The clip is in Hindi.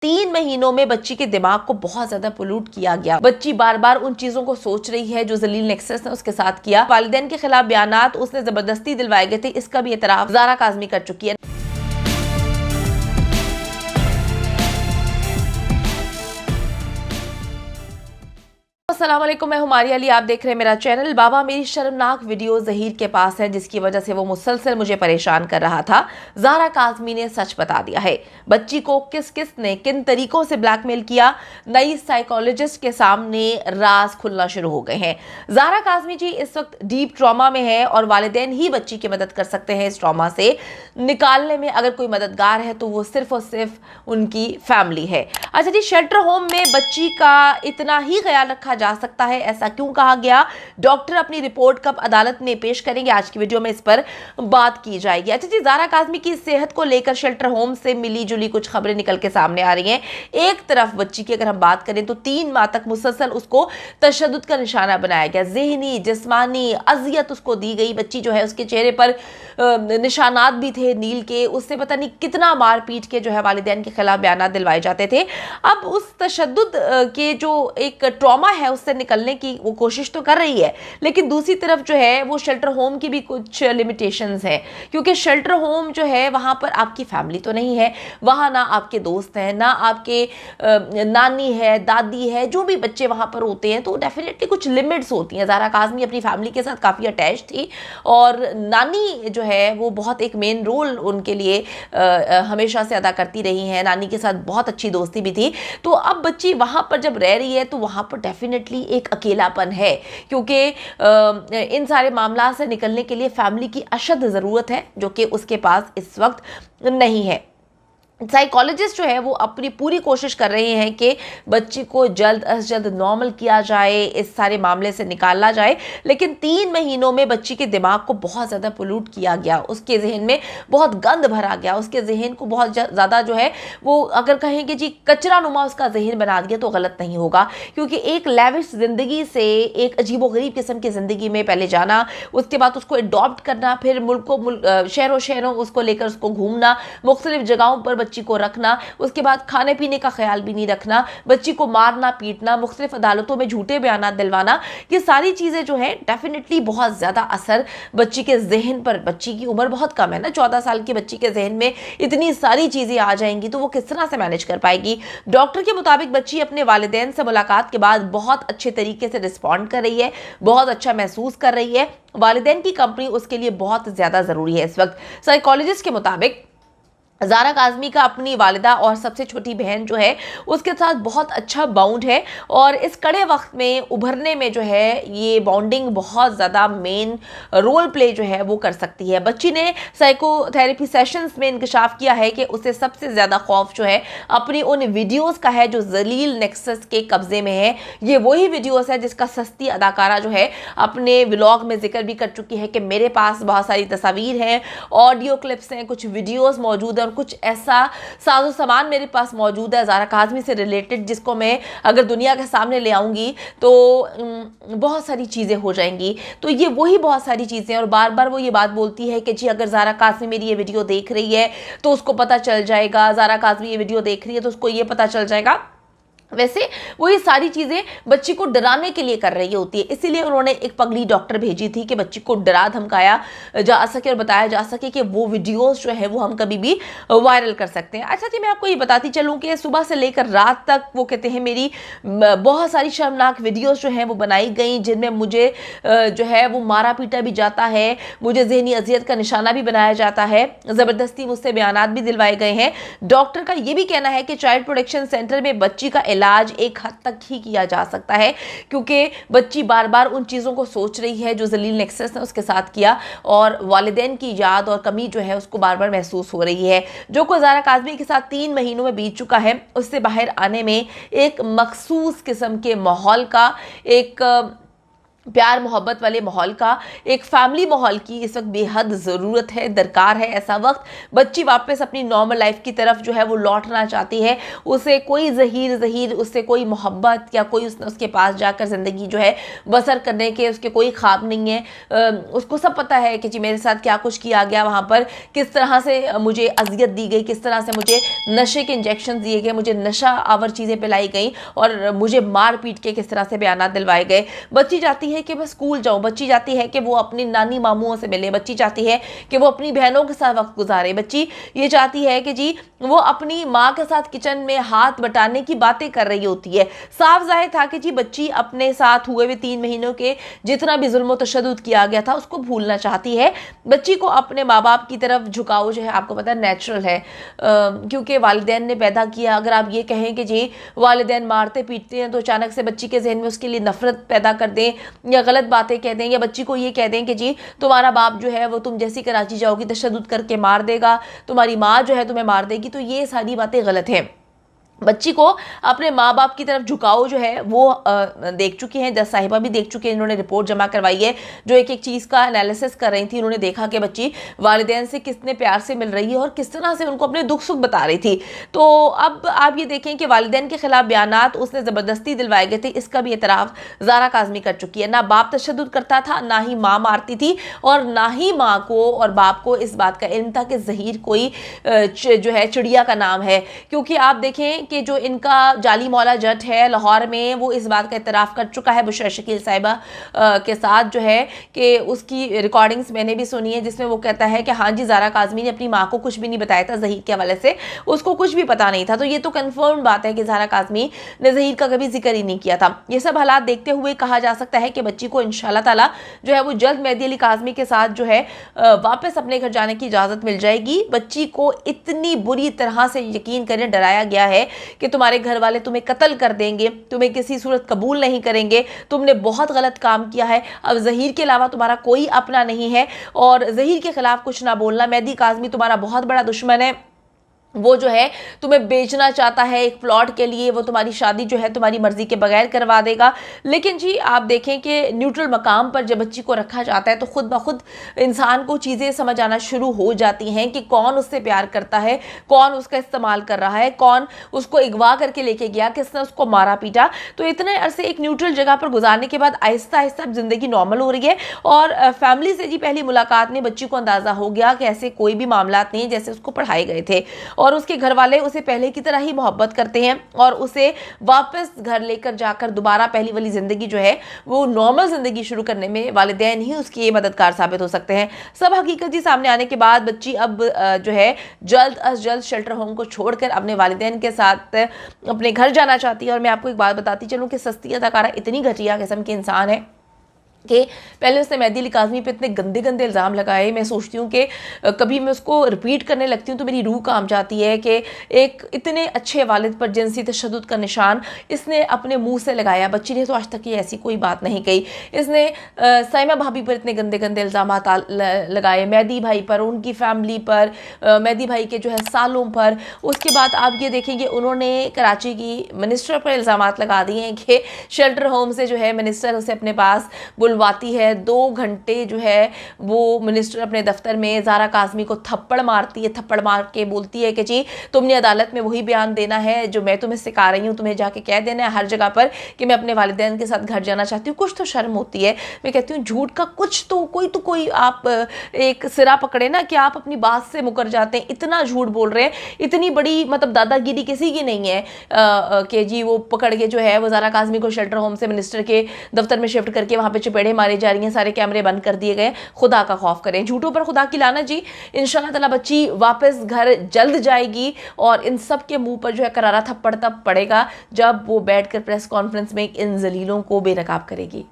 3 महीनों में बच्ची के दिमाग को बहुत ज्यादा पोल्यूट किया गया। बच्ची बार बार उन चीजों को सोच रही है जो जलील नेक्सस ने उसके साथ किया। वालिदैन के खिलाफ बयानात उसने जबरदस्ती दिलवाए गए थे, इसका भी एतराफ ज़ारा काज़मी कर चुकी है। अस्सलाम वालेकुम, मैं हुमारी अली, आप देख रहे हैं मेरा चैनल। बाबा मेरी शर्मनाक वीडियो ज़हीर के पास है जिसकी वजह से वो मुसलसल मुझे परेशान कर रहा था। ज़ारा काज़मी ने सच बता दिया है। बच्ची को किस किस ने किन तरीकों से ब्लैकमेल किया, नई साइकोलॉजिस्ट के सामने राज खुलना शुरू हो गए हैं। ज़ारा काज़मी जी इस वक्त डीप ट्रॉमा में है और वालिदैन ही बच्ची की मदद कर सकते हैं इस ट्रॉमा से निकालने में। अगर कोई मददगार है तो वो सिर्फ और सिर्फ उनकी फैमिली है। अच्छा जी, शेल्टर होम में बच्ची का इतना ही ख्याल रखा जा सकता है, ऐसा क्यों कहा गया? डॉक्टर अपनी रिपोर्ट कब अदालत में पेश करेंगे? आज की वीडियो में इस पर बात की जाएगी। अच्छा जी, ज़ारा काज़मी की सेहत को लेकर शेल्टर होम से मिली जुली कुछ खबरें निकल के सामने आ रही हैं। एक तरफ बच्ची की अगर हम बात करें तो 3 माह तक मुसलसल उसको तशद्दुद का निशाना बनाया गया, ज़हनी जिस्मानी अजियत उसको दी गई। बच्ची जो है उसके चेहरे पर निशानात भी थे नील के, उससे पता नहीं कितना मार पीट के जो है वालिदैन के खिलाफ बयान दिलवाए जाते थे। अब उस तशद्दुद के जो एक ट्रॉमा है उससे निकलने की वो कोशिश तो कर रही है, लेकिन दूसरी तरफ जो है वो शेल्टर होम की भी कुछ लिमिटेशंस हैं, क्योंकि शेल्टर होम जो है वहाँ पर आपकी फैमिली तो नहीं है, वहाँ ना आपके दोस्त हैं, ना आपके नानी है, दादी है, जो भी बच्चे वहाँ पर होते हैं, तो डेफिनेटली कुछ लिमिट्स होती हैं। ज़ारा काज़मी अपनी फैमिली के साथ काफ़ी अटैच थी और नानी जो है वो बहुत एक मेन रोल उनके लिए हमेशा से अदा करती रही हैं। नानी के साथ बहुत अच्छी दोस्ती भी थी। तो अब बच्ची वहाँ पर जब रह रही है तो वहाँ पर डेफिनेटली एक अकेलापन है, क्योंकि इन सारे मामला से निकलने के लिए फैमिली की अशद ज़रूरत है जो कि उसके पास इस वक्त नहीं है। साइकोलॉजिस्ट जो है वो अपनी पूरी कोशिश कर रहे हैं कि बच्ची को जल्द अज जल्द नॉर्मल किया जाए, इस सारे मामले से निकाला जाए, लेकिन 3 महीनों में बच्ची के दिमाग को बहुत ज़्यादा पोल्यूट किया गया, उसके जहन में बहुत गंद भरा गया, उसके जहन को बहुत ज़्यादा जो है वो अगर कहें कि जी कचरा नुमा उसका जहन बना दिया तो गलत नहीं होगा, क्योंकि एक लेविश ज़िंदगी से एक अजीबोगरीब किस्म की ज़िंदगी में पहले जाना, उसके बाद उसको एडॉप्ट करना, फिर शहरों शहरों उसको लेकर उसको घूमना, मुख्तलिफ जगहों पर बच्ची को रखना, उसके बाद खाने पीने का ख्याल भी नहीं रखना, बच्ची को मारना पीटना, मुख्तलिफ अदालतों में झूठे बयान दिलवाना, ये सारी चीज़ें जो है डेफिनेटली बहुत ज़्यादा असर बच्ची के जहन पर। बच्ची की उम्र बहुत कम है ना, 14 साल की बच्ची के जहन में इतनी सारी चीज़ें आ जाएंगी तो वो किस तरह से मैनेज कर पाएगी? डॉक्टर के मुताबिक बच्ची अपने वालिदैन से मुलाकात के बाद बहुत अच्छे तरीके से रिस्पॉन्ड कर रही है, बहुत अच्छा महसूस कर रही है। वालिदैन की कंपनी उसके लिए बहुत ज़्यादा ज़रूरी है इस वक्त। साइकोलॉजिस्ट के मुताबिक ज़ारा काज़मी का अपनी वालिदा और सबसे छोटी बहन जो है उसके साथ बहुत अच्छा बाउंड है और इस कड़े वक्त में उभरने में जो है ये बॉन्डिंग बहुत ज़्यादा मेन रोल प्ले जो है वो कर सकती है। बच्ची ने साइकोथेरेपी सेशंस में इंकशाफ किया है कि उसे सबसे ज़्यादा खौफ जो है अपनी उन वीडियोस का है जो जलील नेक्सस के कब्जे में है। ये वही वीडियोस है जिसका सस्ती अदाकारा जो है अपने व्लॉग में जिक्र भी कर चुकी है कि मेरे पास बहुत सारी तस्वीर हैं, ऑडियो क्लिप्स हैं, कुछ वीडियोस मौजूद है, कुछ ऐसा साजो सामान मेरे पास मौजूद है ज़ारा काज़मी से रिलेटेड जिसको मैं अगर दुनिया के सामने ले आऊँगी तो बहुत सारी चीज़ें हो जाएंगी। तो ये वही बहुत सारी चीज़ें और बार बार वो ये बात बोलती है कि जी अगर ज़ारा काज़मी मेरी ये वीडियो देख रही है तो उसको पता चल जाएगा, ज़ारा काज़मी ये वीडियो देख रही है तो उसको ये पता चल जाएगा। वैसे वो ये सारी चीज़ें बच्ची को डराने के लिए कर रही होती है, इसीलिए उन्होंने एक पगली डॉक्टर भेजी थी कि बच्ची को डरा धमकाया जा सके और बताया जा सके कि वो वीडियोस जो है वो हम कभी भी वायरल कर सकते हैं। अच्छा जी, मैं आपको ये बताती चलूँ कि सुबह से लेकर रात तक वो कहते हैं मेरी बहुत सारी शर्मनाक वीडियोज़ जो हैं वो बनाई गई जिनमें मुझे जो है वो मारा पीटा भी जाता है, मुझे ज़हनी अजियत का निशाना भी बनाया जाता है, ज़बरदस्ती मुझसे बयानात भी दिलवाए गए हैं। डॉक्टर का ये भी कहना है कि चाइल्ड प्रोटेक्शन सेंटर में बच्ची का इलाज एक हद तक ही किया जा सकता है, क्योंकि बच्ची बार बार उन चीज़ों को सोच रही है जो जलील नेक्सस ने उसके साथ किया और वालिदैन की याद और कमी जो है उसको बार बार महसूस हो रही है। जो को ज़ारा काज़मी के साथ 3 महीनों में बीत चुका है, उससे बाहर आने में एक मखसूस किस्म के माहौल का, एक प्यार मोहब्बत वाले माहौल का, एक फैमिली माहौल की इस वक्त बेहद ज़रूरत है, दरकार है। ऐसा वक्त बच्ची वापस अपनी नॉर्मल लाइफ की तरफ जो है वो लौटना चाहती है। उसे कोई ज़हीर उससे कोई मोहब्बत या कोई उसके पास जाकर ज़िंदगी जो है बसर करने के उसके कोई ख्वाब नहीं है। उसको सब पता है कि जी मेरे साथ क्या कुछ किया गया, वहाँ पर किस तरह से मुझे अजियत दी गई, किस तरह से मुझे नशे के इंजेक्शन दिए गए, मुझे नशा आवर चीज़ें पिलाई गई और मुझे मार पीट के किस तरह से बयान दिलवाए गए। बच्ची जाती है कि मैं स्कूल जाऊं, बच्ची जाती है कि वो अपनी नानी मामुओं से मिले, बच्ची चाहती है कि वो अपनी बहनों के साथ वक्त गुजारे, बच्ची ये चाहती है कि जी वो अपनी माँ के साथ किचन में हाथ बटाने की बातें कर रही होती है। साफ जाहिर था कि जी बच्ची अपने साथ हुए हुए 3 महीनों के जितना भी जुल्म तशद्दुद किया गया था उसको भूलना चाहती है। बच्ची को अपने माँ बाप की तरफ झुकाव जो है आपको पता है नेचुरल है, क्योंकि वालिदैन ने पैदा किया। अगर आप ये कहें कि जी वालिदैन मारते पीटते हैं तो अचानक से बच्ची के जहन में उसके लिए नफरत पैदा कर दें या गलत बातें कह दें या बच्ची को ये कह दें कि जी तुम्हारा बाप जो है वो तुम जैसी कराची जाओगी तशद्दुद करके मार देगा, तुम्हारी माँ जो है तुम्हें मार देगी, तो ये सारी बातें गलत हैं। बच्ची को अपने माँ बाप की तरफ झुकाव जो है वो देख चुकी हैं, जज साहिबा भी देख चुके हैं, इन्होंने रिपोर्ट जमा करवाई है जो एक एक चीज़ का एनालिसिस कर रही थी। उन्होंने देखा कि बच्ची वालिदैन से कितने प्यार से मिल रही है और किस तरह से उनको अपने दुख सुख बता रही थी। तो अब आप ये देखें कि वालिदैन के खिलाफ बयानात उसने ज़बरदस्ती दिलवाए गए थे, इसका भी एतराफ़ ज़ारा काज़मी कर चुकी है। ना बाप तशद्दुद करता था, ना ही माँ मारती थी और ना ही माँ को और बाप को इस बात का इल्म था कि ज़हीर कोई जो है चिड़िया का नाम है। क्योंकि आप देखें कि जो इनका जाली मौला जट है लाहौर में, वो इस बात का इतराफ़ कर चुका है बुशरा शकील साहिबा के साथ जो है कि उसकी रिकॉर्डिंग्स मैंने भी सुनी है जिसमें वो कहता है कि हाँ जी ज़ारा काज़मी ने अपनी माँ को कुछ भी नहीं बताया था ज़हीर के हवाले से, उसको कुछ भी पता नहीं था। तो ये तो कन्फर्म बात है कि ज़ारा काज़मी ने ज़हीर का कभी जिक्र ही नहीं किया था। ये सब हालात देखते हुए कहा जा सकता है कि बच्ची को इंशाल्लाह ताला जो है वो जल्द मेहदी अली काज़मी के साथ जो है वापस अपने घर जाने की इजाज़त मिल जाएगी। बच्ची को इतनी बुरी तरह से यकीन करें डराया गया है कि तुम्हारे घर वाले तुम्हें कत्ल कर देंगे, तुम्हें किसी सूरत कबूल नहीं करेंगे, तुमने बहुत गलत काम किया है, अब ज़हीर के अलावा तुम्हारा कोई अपना नहीं है और ज़हीर के खिलाफ कुछ ना बोलना, मेहदी काज़मी तुम्हारा बहुत बड़ा दुश्मन है, वो जो है तुम्हें बेचना चाहता है एक प्लॉट के लिए, वो तुम्हारी शादी जो है तुम्हारी मर्जी के बगैर करवा देगा। लेकिन जी आप देखें कि न्यूट्रल मकाम पर जब बच्ची को रखा जाता है तो खुद ब खुद इंसान को चीज़ें समझ आना शुरू हो जाती हैं कि कौन उससे प्यार करता है, कौन उसका इस्तेमाल कर रहा है, कौन उसको अगवा करके लेके गया, किसने उसको मारा पीटा। तो इतने अरसे एक न्यूट्रल जगह पर गुजारने के बाद आहिस्ता आहिस्ता ज़िंदगी नॉर्मल हो रही है और फैमिली से जी पहली मुलाकात में बच्ची को अंदाज़ा हो गया कि ऐसे कोई भी मामला नहीं है जैसे उसको पढ़ाए गए थे और उसके घर वाले उसे पहले की तरह ही मोहब्बत करते हैं और उसे वापस घर लेकर जाकर दोबारा पहली वाली ज़िंदगी जो है वो नॉर्मल ज़िंदगी शुरू करने में वालिदैन ही उसकी मददगार साबित हो सकते हैं। सब हकीकत जी सामने आने के बाद बच्ची अब जो है जल्द अज जल्द शेल्टर होम को छोड़कर अपने वालिदैन के साथ अपने घर जाना चाहती है। और मैं आपको एक बात बताती चलूँ कि सस्ती अदाकारा इतनी घटिया किस्म की इंसान है कि पहले उसने मेहदी अली काज़मी पे इतने गंदे गंदे इल्ज़ाम लगाए। मैं सोचती हूँ कि कभी मैं उसको रिपीट करने लगती हूँ तो मेरी रूह काम जाती है कि एक इतने अच्छे वालिद पर जिनसी तशद्दुद का निशान इसने अपने मुंह से लगाया। बच्ची ने तो आज तक ये ऐसी कोई बात नहीं कही। इसने साइमा भाभी पर इतने गंदे गंदे इल्ज़ाम लगाए, मेहदी भाई पर, उनकी फैमिली पर, मेहदी भाई के जो है सालों पर। उसके बाद आप ये देखेंगे उन्होंने कराची की मिनिस्टर पर इल्ज़ाम लगा दिए हैं कि शेल्टर होम से जो है मिनिस्टर उसे अपने पास बुलवाती है, 2 घंटे जो है वो मिनिस्टर अपने दफ्तर में ज़ारा काज़मी को थप्पड़ मारती है, थप्पड़ मार के बोलती है कि जी तुमने अदालत में वही बयान देना है जो मैं तुम्हें सिखा रही हूँ, तुम्हें जाके कह देना है हर जगह पर कि मैं अपने वालिदैन के साथ घर जाना चाहती हूँ। कुछ तो शर्म होती है। मैं कहती हूँ झूठ का कुछ तो कोई आप एक सिरा पकड़े ना कि आप अपनी बात से मुकर जाते हैं। इतना झूठ बोल रहे हैं, इतनी बड़ी मतलब दादागिरी किसी की नहीं है कि जी वो पकड़ के जो है वो ज़ारा काज़मी को शेल्टर होम से मिनिस्टर के दफ्तर में शिफ्ट करके वहाँ पे चपेड़े मारे जा रही हैं, सारे कैमरे बंद कर दिए गए। खुदा का खौफ करें, झूठों पर खुदा की लानत जी। इंशाल्लाह ताला बच्ची वापस घर जल्द जाएगी और इन सब के मुंह पर जो है करारा थप्पड़ तब पड़ेगा जब वो बैठकर प्रेस कॉन्फ्रेंस में इन जलीलों को बेनकाब करेगी।